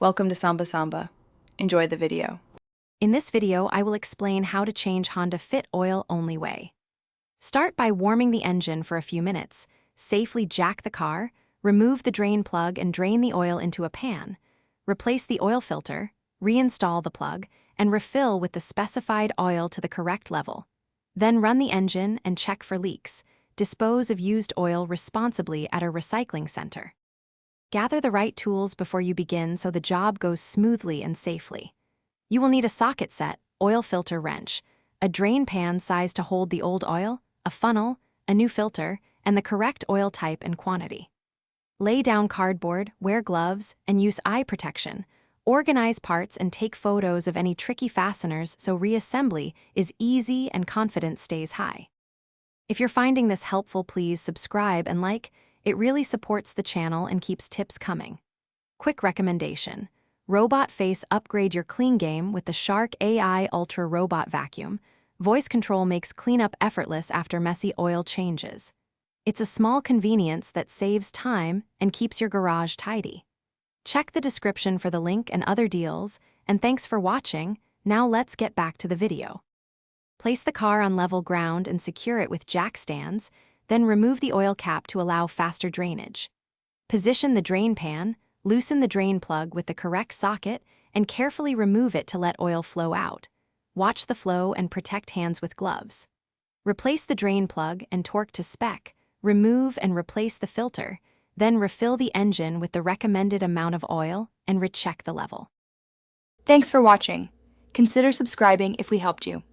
Welcome to Samba Samba. Enjoy the video. In this video, I will explain how to change Honda Fit oil only way. Start by warming the engine for a few minutes, safely jack the car, remove the drain plug and drain the oil into a pan. Replace the oil filter, reinstall the plug, and refill with the specified oil to the correct level. Then run the engine and check for leaks. Dispose of used oil responsibly at a recycling center. Gather the right tools before you begin so the job goes smoothly and safely. You will need a socket set, oil filter wrench, a drain pan size to hold the old oil, a funnel, a new filter, and the correct oil type and quantity. Lay down cardboard, wear gloves, and use eye protection. Organize parts and take photos of any tricky fasteners so reassembly is easy and confidence stays high. If you're finding this helpful, please subscribe and like. It really supports the channel and keeps tips coming. Quick recommendation: Robot Face upgrade your clean game with the Shark AI Ultra Robot Vacuum. Voice control makes cleanup effortless after messy oil changes. It's a small convenience that saves time and keeps your garage tidy. Check the description for the link and other deals, and thanks for watching. Now let's get back to the video. Place the car on level ground and secure it with jack stands, then remove the oil cap to allow faster drainage. Position the drain pan, loosen the drain plug with the correct socket, and carefully remove it to let oil flow out. Watch the flow and protect hands with gloves. Replace the drain plug and torque to spec, remove and replace the filter, then refill the engine with the recommended amount of oil and recheck the level. Thanks for watching. Consider subscribing if we helped you.